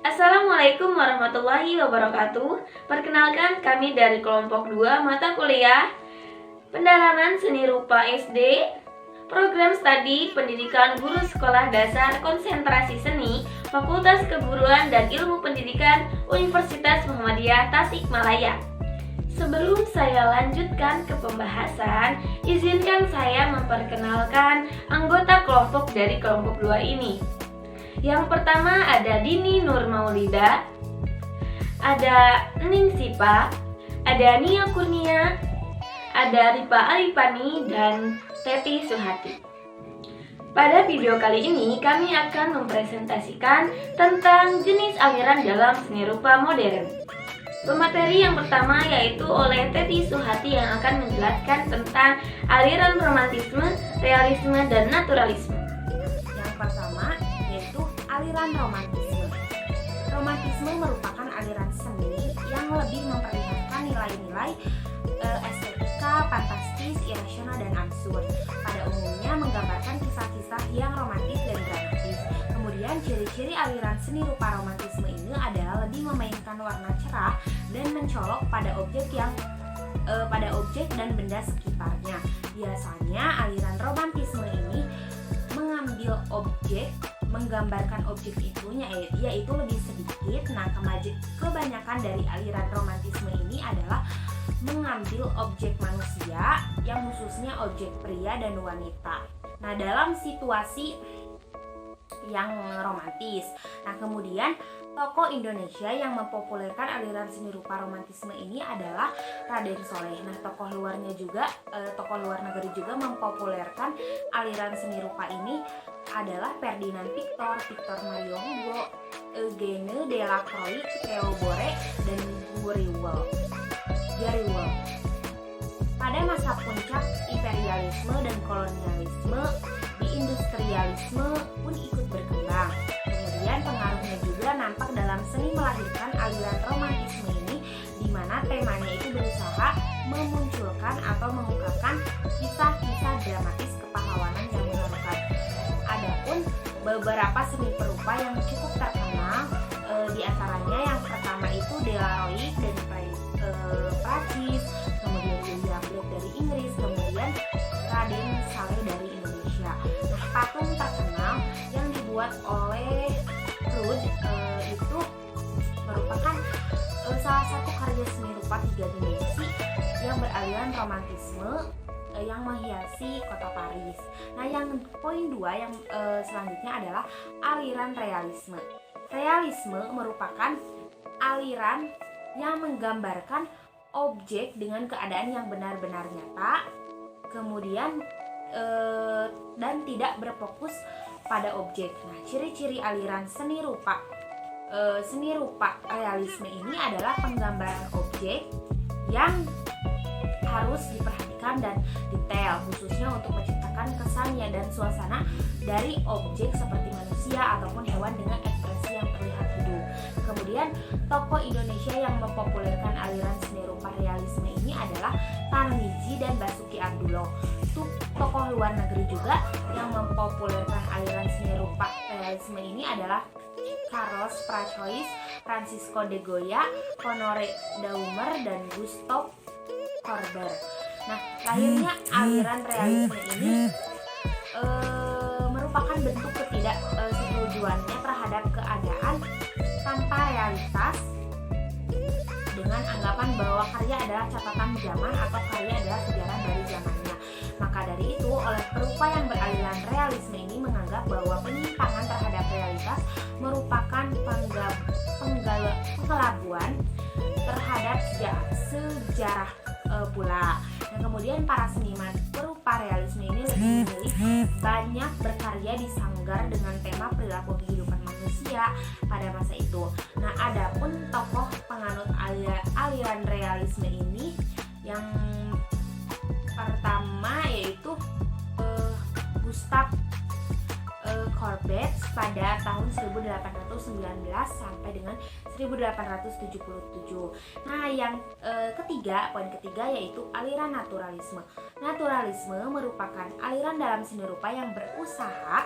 Assalamualaikum warahmatullahi wabarakatuh. Perkenalkan, kami dari kelompok 2 mata kuliah Pendalaman Seni Rupa SD, Program Studi Pendidikan Guru Sekolah Dasar Konsentrasi Seni, Fakultas Keguruan dan Ilmu Pendidikan Universitas Muhammadiyah Tasikmalaya. Sebelum saya lanjutkan ke pembahasan, izinkan saya memperkenalkan anggota kelompok dari kelompok 2 ini. Yang pertama ada Dini Nur Maulida, ada Ning Sipa, ada Nia Kurnia, ada Ripa Alipani, dan Teti Suhati. Pada video kali ini kami akan mempresentasikan tentang jenis aliran dalam seni rupa modern. Pemateri yang pertama yaitu oleh Teti Suhati yang akan menjelaskan tentang aliran romantisme, realisme, dan naturalisme. Yang pertama yaitu aliran romantisme. Romantisme merupakan aliran seni yang lebih memperlihatkan nilai-nilai estetika, fantastis, irasional, dan absurd. Pada umumnya menggambarkan kisah-kisah yang romantis dan dramatis. Kemudian ciri-ciri aliran seni rupa romantisme ini adalah lebih memainkan warna cerah dan mencolok pada objek dan benda sekitarnya. Biasanya aliran romantisme ini mengambil objek, menggambarkan objek itu yaitu lebih sedikit. Nah, kebanyakan dari aliran romantisme ini adalah mengambil objek manusia, yang khususnya objek pria dan wanita. Nah, dalam situasi yang romantis. Nah, kemudian tokoh Indonesia yang mempopulerkan aliran seni rupa romantisme ini adalah Raden Saleh. Nah, tokoh luar negeri juga mempopulerkan aliran seni rupa ini adalah Ferdinand Victor, Victor Mario Hugo, Eugène Delacroix, Theo Bore, dan Gariwell. Pada masa puncak imperialisme dan kolonialisme, industrialisme pun ikut berkembang. Kemudian pengaruhnya juga nampak dalam seni melahirkan aliran romantisme ini, di mana temanya itu berusaha memunculkan atau mengungkapkan kisah-kisah dramatis kepahlawanan yang mengharukan. Adapun beberapa seni perupa yang cukup terkenal, di antaranya yang pertama itu Delacroix dari Prancis, kemudian William Blake dari Inggris, kemudian Raden Saleh dari Indonesia. Nah, patung terkenal yang dibuat oleh Rudd itu merupakan salah satu karya seni rupa 3 dimensi yang beraliran romantisme yang menghiasi kota Paris. Nah, yang poin 2 yang selanjutnya adalah aliran realisme. Realisme merupakan aliran yang menggambarkan objek dengan keadaan yang benar-benar nyata, kemudian dan tidak berfokus pada objek. Nah, ciri-ciri aliran seni rupa realisme ini adalah penggambaran objek yang harus diperhatikan dan detail, khususnya untuk menciptakan kesannya dan suasana dari objek seperti manusia ataupun hewan dengan ekspresi yang terlihat hidup. Kemudian tokoh Indonesia yang mempopulerkan aliran seni rupa realisme ini adalah Tarmizi dan Basuki Abdullah. Tokoh luar negeri juga yang mempopulerkan aliran seni rupa realisme ini adalah Carlos Prazois, Francisco de Goya, Honoré Daumer, dan Gustave Courbet. Nah, lahirnya aliran realisme ini merupakan bentuk ketidaksetujuannya terhadap keadaan tanpa realitas, dengan anggapan bahwa karya adalah catatan zaman atau karya adalah sejarah dari zamannya. Maka dari itu, oleh perupa yang beraliran realisme ini menganggap bahwa penyimpangan terhadap realitas merupakan penggelabuan terhadap sejarah pula. Dan kemudian para seniman perupa realisme ini lebih memilih banyak berkarya di sanggar dengan tema perilaku kehidupan manusia pada masa itu. Nah, adapun tokoh penganut aliran realisme ini yang pertama yaitu Gustave Courbet pada tahun 1819 sampai dengan 1877. Nah, yang poin ketiga yaitu aliran naturalisme. Naturalisme merupakan aliran dalam seni rupa yang berusaha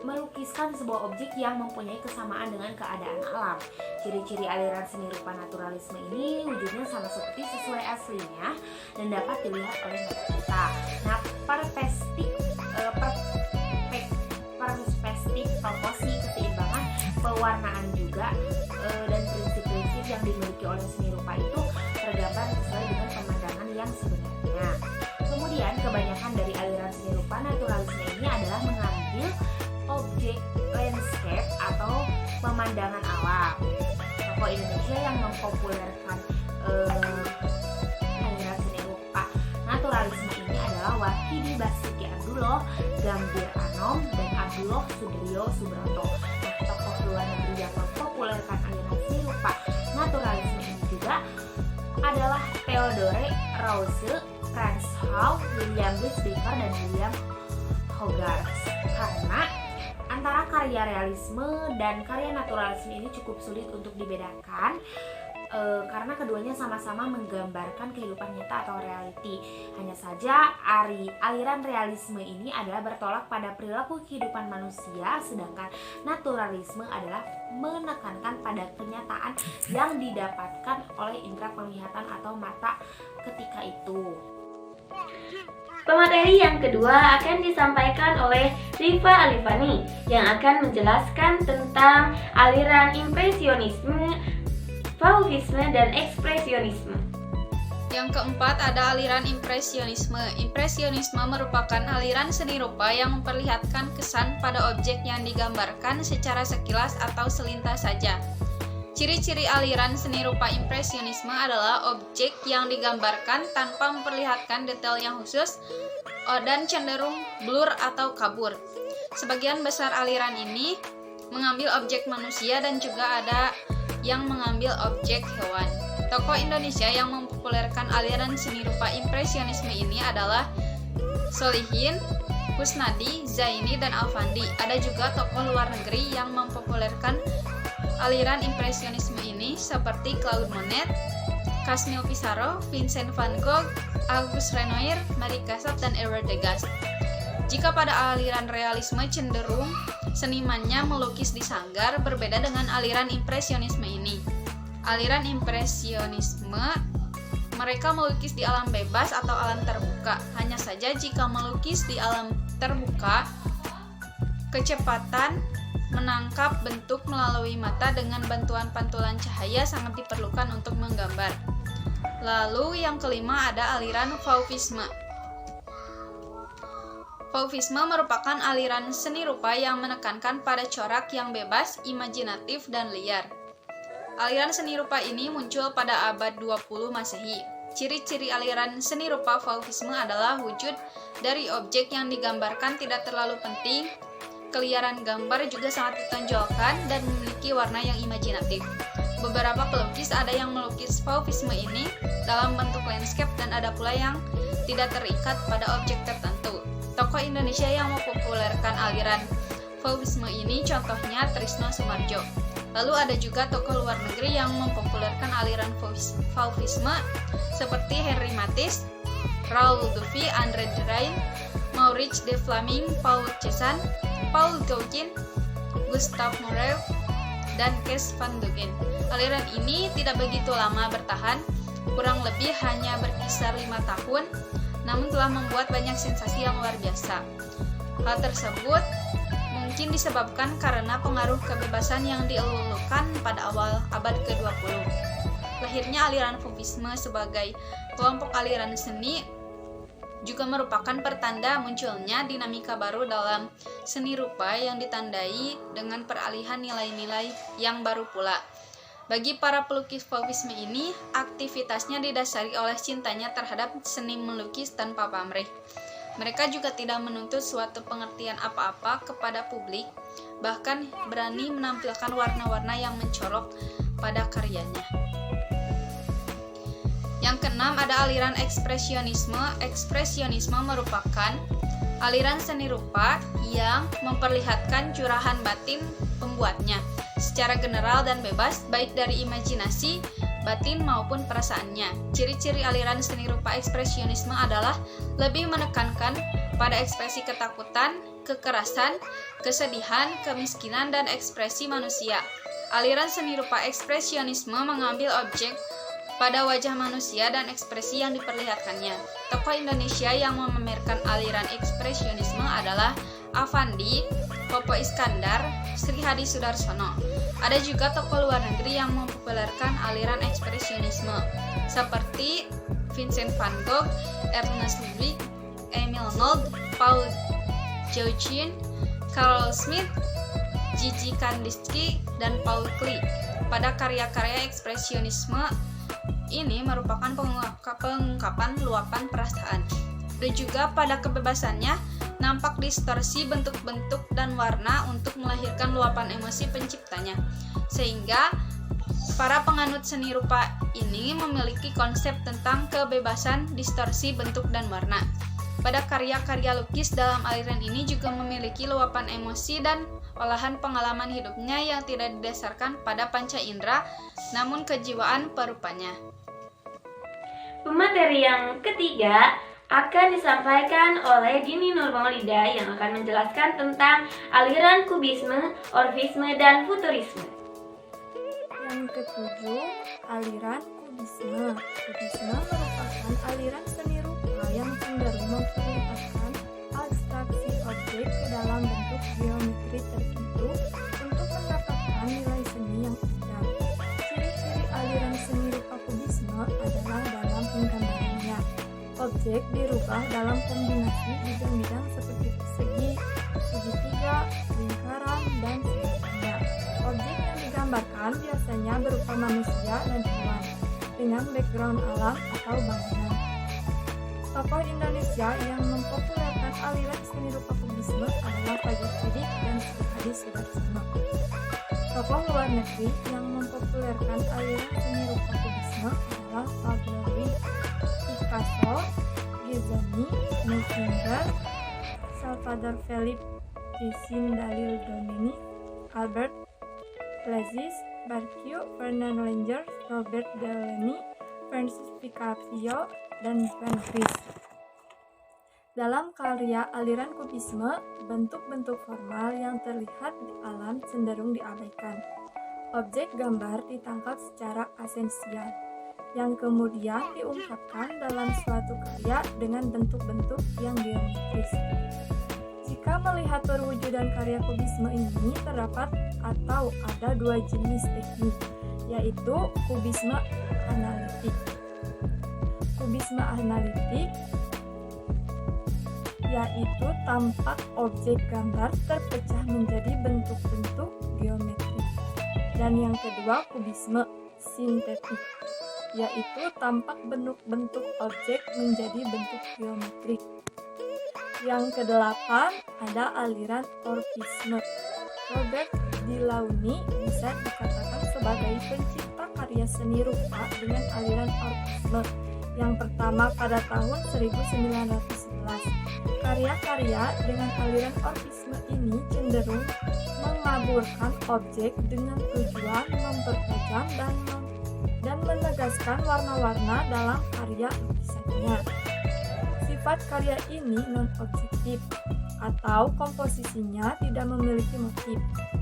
melukiskan sebuah objek yang mempunyai kesamaan dengan keadaan alam. Ciri-ciri aliran seni rupa naturalisme ini wujudnya sama seperti sesuai aslinya dan dapat dilihat oleh mata kita. Nah, perspektif proporsi, keseimbangan, pewarnaan juga dan prinsip-prinsip yang dimiliki oleh seni rupa itu tergambar sesuai dengan pemandangan yang sebenarnya. Kemudian kebanyakan dari aliran seni rupa naturalisme ini adalah mengambil objek landscape atau pemandangan alam. Tokoh Indonesia yang mempopulerkan aliran seni rupa naturalisme ini adalah Warkidi Basuki Abdullah, Gambir Anom, dan Abdullah Sudryo Subroto. Nah, tokoh luar negeri yang mempopulerkan aliran seni rupa naturalisme ini juga adalah Theodore Roosevelt, Frans Hal, William Bruce Baker, dan William Hogarth. Karena antara karya realisme dan karya naturalisme ini cukup sulit untuk dibedakan karena keduanya sama-sama menggambarkan kehidupan nyata atau reality. Hanya saja aliran realisme ini adalah bertolak pada perilaku kehidupan manusia, sedangkan naturalisme adalah menekankan pada kenyataan yang didapatkan oleh indera penglihatan atau mata ketika itu. Pemateri yang kedua akan disampaikan oleh Rifa Alifani yang akan menjelaskan tentang aliran impresionisme, fauvisme, dan ekspresionisme. Yang keempat ada aliran impresionisme. Impresionisme merupakan aliran seni rupa yang memperlihatkan kesan pada objek yang digambarkan secara sekilas atau selintas saja. Ciri-ciri aliran seni rupa impresionisme adalah objek yang digambarkan tanpa memperlihatkan detail yang khusus dan cenderung blur atau kabur. Sebagian besar aliran ini mengambil objek manusia dan juga ada yang mengambil objek hewan. Tokoh Indonesia yang mempopulerkan aliran seni rupa impresionisme ini adalah Solihin, Kusnadi, Zaini, dan Alfandi. Ada juga tokoh luar negeri yang mempopulerkan aliran impresionisme ini seperti Claude Monet, Camille Pissarro, Vincent van Gogh, Auguste Renoir, Marie Cassatt, dan Edward Degas. Jika pada aliran realisme cenderung senimannya melukis di sanggar, berbeda dengan aliran impresionisme ini. Aliran impresionisme mereka melukis di alam bebas atau alam terbuka. Hanya saja jika melukis di alam terbuka, kecepatan menangkap bentuk melalui mata dengan bantuan pantulan cahaya sangat diperlukan untuk menggambar. Lalu yang kelima ada aliran fauvisme. Fauvisme merupakan aliran seni rupa yang menekankan pada corak yang bebas, imajinatif, dan liar. Aliran seni rupa ini muncul pada abad 20 Masehi. Ciri-ciri aliran seni rupa fauvisme adalah wujud dari objek yang digambarkan tidak terlalu penting, keliaran gambar juga sangat ditonjolkan, dan memiliki warna yang imajinatif. Beberapa pelukis ada yang melukis fauvisme ini dalam bentuk landscape dan ada pula yang tidak terikat pada objek tertentu. Tokoh Indonesia yang mempopulerkan aliran fauvisme ini contohnya Trisno Soemardjo. Lalu ada juga tokoh luar negeri yang mempopulerkan aliran fauvisme seperti Henri Matisse, Raoul Duffy, André Derain, Maurice de Flaming, Paul Cézanne, Paul Gauguin, Gustave Moreau, dan Kees van Dungen. Aliran ini tidak begitu lama bertahan, kurang lebih hanya berkisar 5 tahun, namun telah membuat banyak sensasi yang luar biasa. Hal tersebut mungkin disebabkan karena pengaruh kebebasan yang dielulukan pada awal abad ke-20. Lahirnya aliran fauvisme sebagai kelompok aliran seni juga merupakan pertanda munculnya dinamika baru dalam seni rupa yang ditandai dengan peralihan nilai-nilai yang baru pula. Bagi para pelukis fauvisme ini, aktivitasnya didasari oleh cintanya terhadap seni melukis tanpa pamrih. Mereka juga tidak menuntut suatu pengertian apa-apa kepada publik, bahkan berani menampilkan warna-warna yang mencolok pada karyanya. Yang keenam ada aliran ekspresionisme. Ekspresionisme merupakan aliran seni rupa yang memperlihatkan curahan batin pembuatnya secara general dan bebas, baik dari imajinasi, batin maupun perasaannya. Ciri-ciri aliran seni rupa ekspresionisme adalah lebih menekankan pada ekspresi ketakutan, kekerasan, kesedihan, kemiskinan, dan ekspresi manusia. Aliran seni rupa ekspresionisme mengambil objek pada wajah manusia dan ekspresi yang diperlihatkannya. Tokoh Indonesia yang memamerkan aliran ekspresionisme adalah Avandi, Popo Iskandar, Sri Hadi Sudarsono. Ada juga tokoh luar negeri yang mempopulerkan aliran ekspresionisme, seperti Vincent van Gogh, Ernest Lubitsch, Emil Nold, Paul Gauguin, Carl Smith, Gigi Kandinsky, dan Paul Klee. Pada karya-karya ekspresionisme ini merupakan pengungkapan luapan perasaan. Dan juga pada kebebasannya nampak distorsi bentuk-bentuk dan warna untuk melahirkan luapan emosi penciptanya. Sehingga para penganut seni rupa ini memiliki konsep tentang kebebasan distorsi bentuk dan warna. Pada karya-karya lukis dalam aliran ini juga memiliki luapan emosi dan olahan pengalaman hidupnya yang tidak didasarkan pada panca indera, namun kejiwaan perupanya. Pemateri yang ketiga akan disampaikan oleh Dini Nurmaulida yang akan menjelaskan tentang aliran kubisme, orfisme, dan futurisme. Yang ketujuh, aliran kubisme. Kubisme merupakan aliran seni rupa yang cenderung memperlihatkan abstraksi objek ke dalam bentuk geometri tertentu untuk mendapatkan nilai seni yang indah. Ciri-ciri aliran seni rupa kubisme adalah dalam penggambarannya. Objek dirubah dalam kombinasi bidang-bidang seperti persegi, segitiga, lingkaran, dan sebagainya. Objek yang digambarkan biasanya berupa manusia dan hewan dengan background alam atau bangunan. Tokoh Indonesia yang mempopulerkan aliran seni rupa kubisme adalah Fajar Sidik dan Sri Hadi Sudarsono. Tokoh luar negeri yang mempopulerkan aliran seni rupa kubisme adalah Pablo Picasso, Giovanni Messinger, Salvador Felipe Jessin Dalil Domini, Albert Plazis, Barquio, Fernand Langer, Robert Delaunay, Francis Picasso, dan Van Gogh. Dalam karya aliran kubisme, bentuk-bentuk formal yang terlihat di alam cenderung diabaikan. Objek gambar ditangkap secara esensial, yang kemudian diungkapkan dalam suatu karya dengan bentuk-bentuk yang geometris. Jika melihat perwujudan karya kubisme ini terdapat atau ada dua jenis teknik, yaitu kubisme analitik. Kubisme analitik yaitu tampak objek gambar terpecah menjadi bentuk-bentuk geometri. Dan yang kedua, kubisme sintetik, yaitu tampak bentuk-bentuk objek menjadi bentuk geometrik. Yang kedelapan, ada aliran orfisme. Robert Delaunay bisa dikatakan sebagai pencipta karya seni rupa dengan aliran orfisme yang pertama pada tahun 1911. Karya-karya dengan aliran orfisme ini cenderung mengaburkan objek dengan tujuan mempertajam dan menegaskan warna-warna dalam karya lukisannya. Sifat karya ini non-objektif atau komposisinya tidak memiliki motif,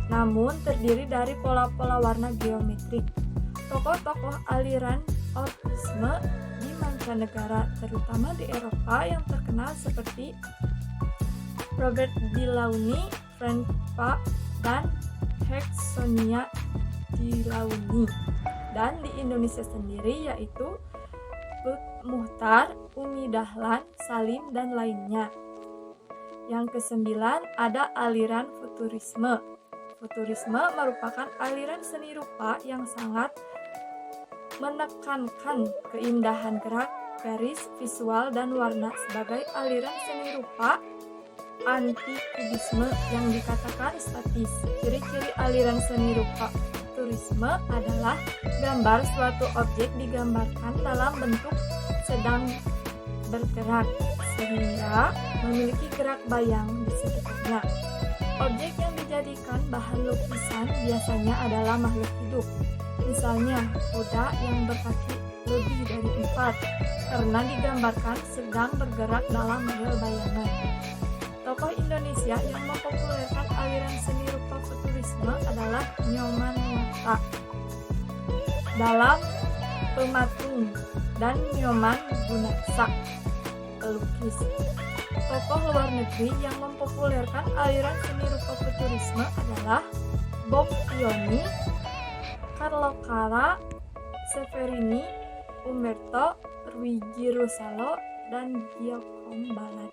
namun terdiri dari pola-pola warna geometrik. Tokoh-tokoh aliran orfisme di mancanegara, terutama di Eropa yang terkenal seperti Robert Delaunay, Frank Pa, dan Heksonia Delaunay. Dan di Indonesia sendiri yaitu Muhtar, Umi Dahlan, Salim, dan lainnya. Yang kesembilan, ada aliran futurisme. Futurisme merupakan aliran seni rupa yang sangat menekankan keindahan gerak, garis, visual, dan warna sebagai aliran seni rupa anti-kubisme yang dikatakan statis. Ciri-ciri aliran seni rupa futurisme adalah gambar suatu objek digambarkan dalam bentuk sedang bergerak sehingga memiliki gerak bayang di sekitarnya. Objek yang dijadikan bahan lukisan biasanya adalah makhluk hidup, misalnya kuda yang berkaki lebih dari 4 karena digambarkan sedang bergerak dalam model bayangan. Tokoh Indonesia yang mempopulerkan aliran seni rupa futurisme adalah Nyoman Nuata dalam Pematung dan Nyoman Gunarsa pelukis. Tokoh luar negeri yang mempopulerkan aliran seni rupa futurisme adalah Bob Pioni, Carlo Cara, Severini, Umberto Luigi Russalo, dan Giacomo Ballat.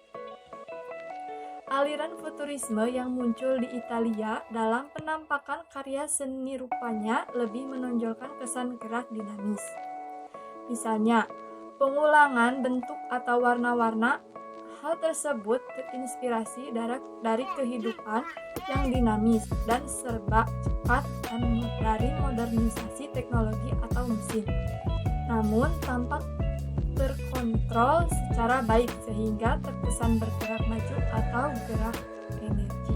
Aliran futurisme yang muncul di Italia dalam penampakan karya seni rupanya lebih menonjolkan kesan gerak dinamis. Misalnya, pengulangan bentuk atau warna-warna. Hal tersebut terinspirasi dari kehidupan yang dinamis dan serba cepat dan dari modernisasi teknologi atau mesin. Namun tampak terkontrol secara baik sehingga terkesan bergerak maju atau gerak energi.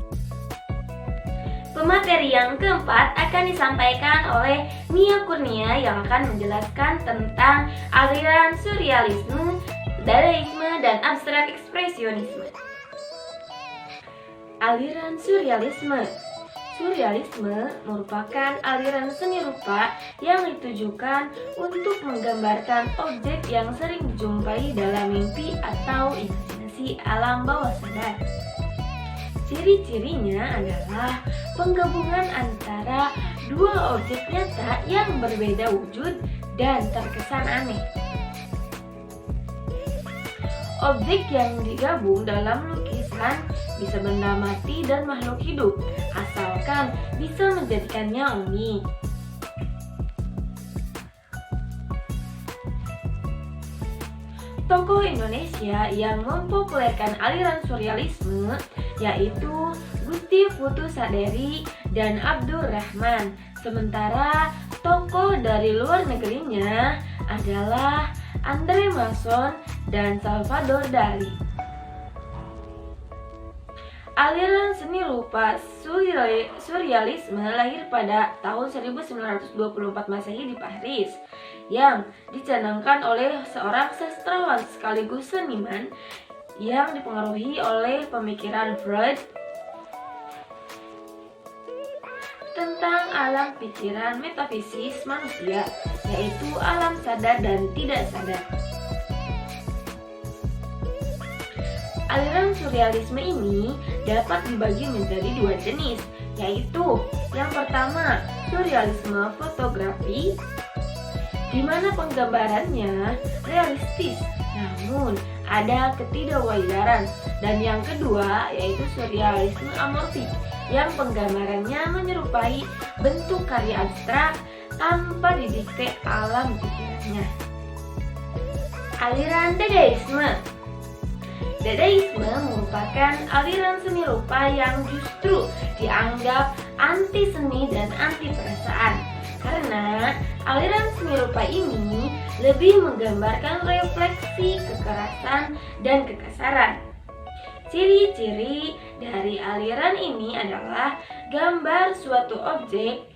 Pemateri yang keempat akan disampaikan oleh Nia Kurnia yang akan menjelaskan tentang aliran surrealisme, dadaisme, dan abstrak ekspresionisme. Aliran surrealisme. Surrealisme merupakan aliran seni rupa yang ditujukan untuk menggambarkan objek yang sering dijumpai dalam mimpi atau imajinasi alam bawah sadar. Ciri-cirinya adalah penggabungan antara dua objek nyata yang berbeda wujud dan terkesan aneh. Objek yang digabung dalam lukisan bisa benda mati dan makhluk hidup, asalkan bisa menjadikannya unik. Tokoh Indonesia yang mempopulerkan aliran surrealisme yaitu Gusti Putu Saderi dan Abdur Rahman. Sementara tokoh dari luar negerinya adalah Andre Mason dan Salvador Dali. Aliran seni rupa surrealisme lahir pada tahun 1924 Masehi di Paris, yang dicanangkan oleh seorang sastrawan sekaligus seniman yang dipengaruhi oleh pemikiran Freud tentang alam pikiran metafisis manusia, yaitu alam sadar dan tidak sadar. Aliran surrealisme ini dapat dibagi menjadi dua jenis, yaitu yang pertama surrealisme fotografi, di mana penggambarannya realistis namun ada ketidakwajaran, dan yang kedua yaitu surrealisme amorfik yang penggambarannya menyerupai bentuk karya abstrak tanpa didikte alam pikirannya. Aliran dadaisme. Dadaisme merupakan aliran seni rupa yang justru dianggap anti seni dan anti perasaan, karena aliran seni rupa ini lebih menggambarkan refleksi kekerasan dan kekasaran. Ciri-ciri dari aliran ini adalah gambar suatu objek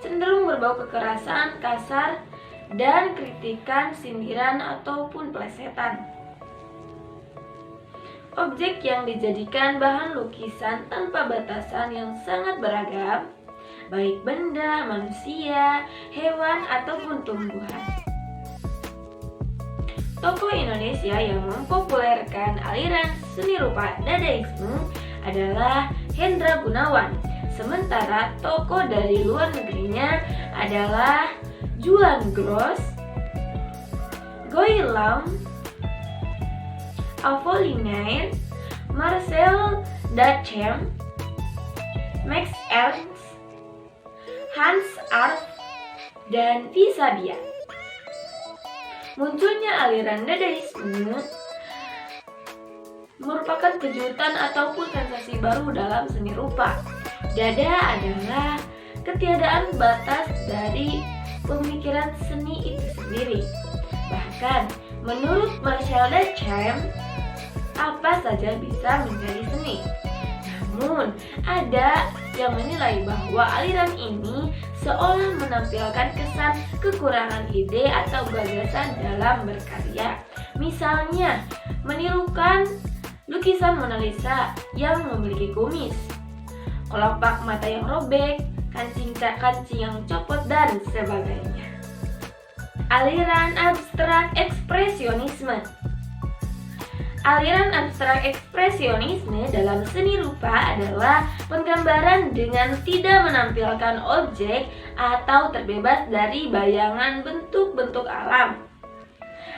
cenderung berbau kekerasan, kasar, dan kritikan, sindiran, ataupun plesetan. Objek yang dijadikan bahan lukisan tanpa batasan yang sangat beragam, baik benda, manusia, hewan, ataupun tumbuhan. Tokoh Indonesia yang mempopulerkan aliran seni rupa dadaisme adalah Hendra Gunawan. Sementara tokoh dari luar negerinya adalah Juan Gros, Guillaume Apollinaire, Marcel Duchamp, Max Ernst, Hans Arp, dan Tisabia. Munculnya aliran dadaisme merupakan kejutan ataupun sensasi baru dalam seni rupa. Dada adalah ketiadaan batas dari pemikiran seni itu sendiri. Bahkan menurut Marcel Duchamp, apa saja bisa menjadi seni. Namun, ada yang menilai bahwa aliran ini seolah menampilkan kesan kekurangan ide atau gagasan dalam berkarya. Misalnya, menirukan lukisan Mona Lisa yang memiliki kumis, kelopak mata yang robek, kancing yang copot, dan sebagainya. Aliran abstrak ekspresionisme. Aliran abstrak ekspresionisme dalam seni rupa adalah penggambaran dengan tidak menampilkan objek atau terbebas dari bayangan bentuk-bentuk alam.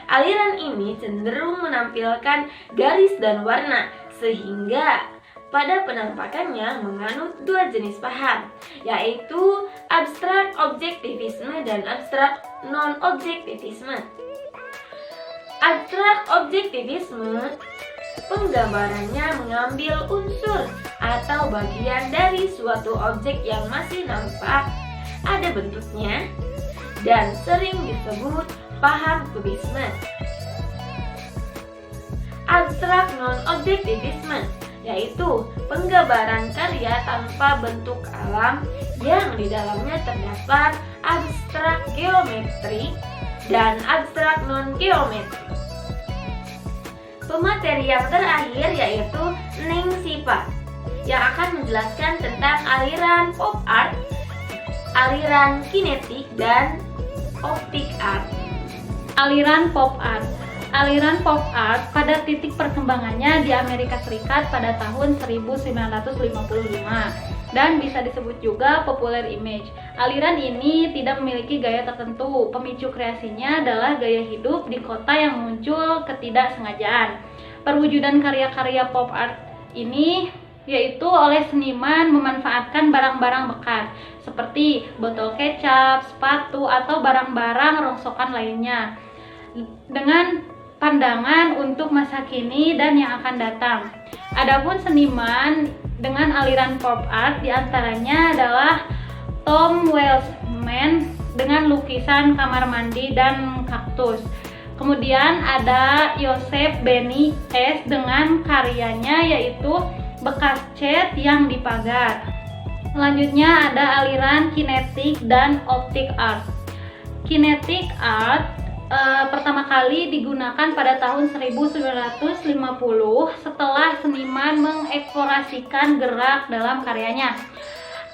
Aliran ini cenderung menampilkan garis dan warna, sehingga pada penampakannya menganut dua jenis paham, yaitu abstrak objektivisme dan abstrak non-objektivisme. Abstrak objektivisme penggambarannya mengambil unsur atau bagian dari suatu objek yang masih nampak, ada bentuknya, dan sering disebut paham kubisme. Abstrak non-objektivisme yaitu penggambaran karya tanpa bentuk alam yang di dalamnya terdapat abstrak geometri dan abstrak non-geometri. Pemateri yang terakhir yaitu Ning Sipa yang akan menjelaskan tentang aliran pop art, aliran kinetik, dan optik art. Aliran pop art. Aliran pop art pada titik perkembangannya di Amerika Serikat pada tahun 1955 dan bisa disebut juga popular image. Aliran ini tidak memiliki gaya tertentu. Pemicu kreasinya adalah gaya hidup di kota yang muncul ketidaksengajaan. Perwujudan karya-karya pop art ini yaitu oleh seniman memanfaatkan barang-barang bekas seperti botol kecap, sepatu, atau barang-barang rongsokan lainnya dengan pandangan untuk masa kini dan yang akan datang. Adapun seniman dengan aliran pop art diantaranya adalah Tom Welsman dengan lukisan kamar mandi dan kaktus. Kemudian ada Joseph Benny S dengan karyanya yaitu bekas cat yang di pagar. Selanjutnya ada aliran kinetik dan optik art. Kinetic art pertama kali digunakan pada tahun 1950 setelah seniman mengeksplorasikan gerak dalam karyanya.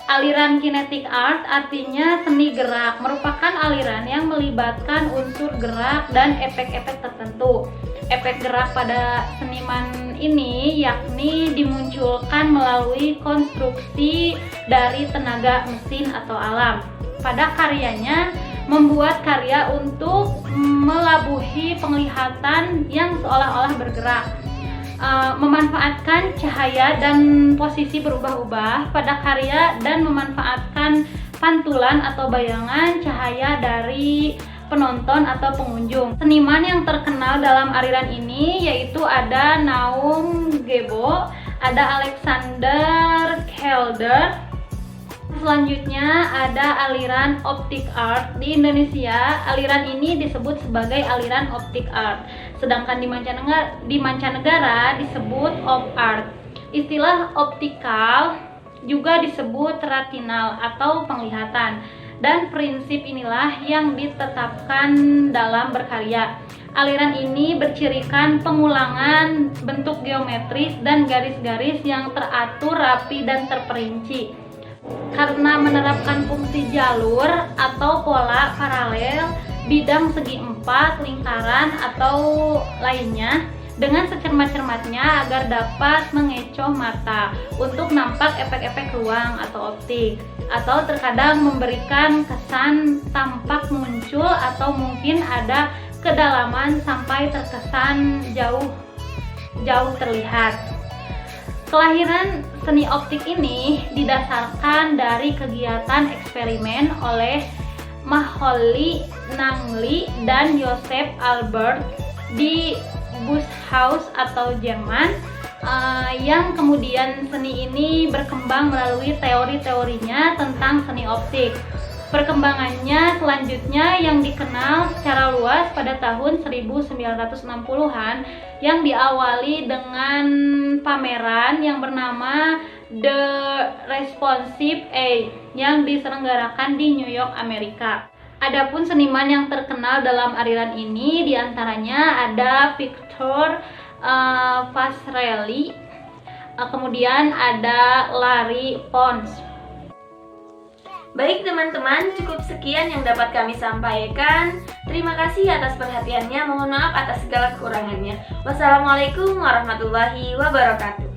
Aliran kinetic art artinya seni gerak, merupakan aliran yang melibatkan unsur gerak dan efek-efek tertentu. Efek gerak pada seniman ini yakni dimunculkan melalui konstruksi dari tenaga mesin atau alam. Pada karyanya membuat karya untuk melabuhi penglihatan yang seolah-olah bergerak, memanfaatkan cahaya dan posisi berubah-ubah pada karya, dan memanfaatkan pantulan atau bayangan cahaya dari penonton atau pengunjung. Seniman yang terkenal dalam aliran ini yaitu ada Naum Gebo, ada Alexander Calder. Selanjutnya ada aliran optik art. Di Indonesia, aliran ini disebut sebagai aliran optik art, sedangkan di mancanegara disebut op art. Istilah optikal juga disebut retinal atau penglihatan, dan prinsip inilah yang ditetapkan dalam berkarya. Aliran ini bercirikan pengulangan bentuk geometris dan garis-garis yang teratur, rapi, dan terperinci. Karena menerapkan fungsi jalur atau pola paralel, bidang segi empat, lingkaran, atau lainnya dengan secermat-cermatnya agar dapat mengecoh mata untuk nampak efek-efek ruang atau optik, atau terkadang memberikan kesan tampak muncul atau mungkin ada kedalaman sampai terkesan jauh terlihat. Kelahiran seni optik ini didasarkan dari kegiatan eksperimen oleh Macaulay Langley dan Joseph Albert di Busshaus atau Jerman, yang kemudian seni ini berkembang melalui teori-teorinya tentang seni optik. Perkembangannya selanjutnya yang dikenal secara luas pada tahun 1960-an yang diawali dengan pameran yang bernama The Responsive Eye yang diselenggarakan di New York, Amerika. Adapun seniman yang terkenal dalam aliran ini diantaranya ada Victor Vasarely, Kemudian ada lari pons. Baik teman-teman, cukup sekian yang dapat kami sampaikan. Terima kasih atas perhatiannya. Mohon maaf atas segala kekurangannya. Wassalamualaikum warahmatullahi wabarakatuh.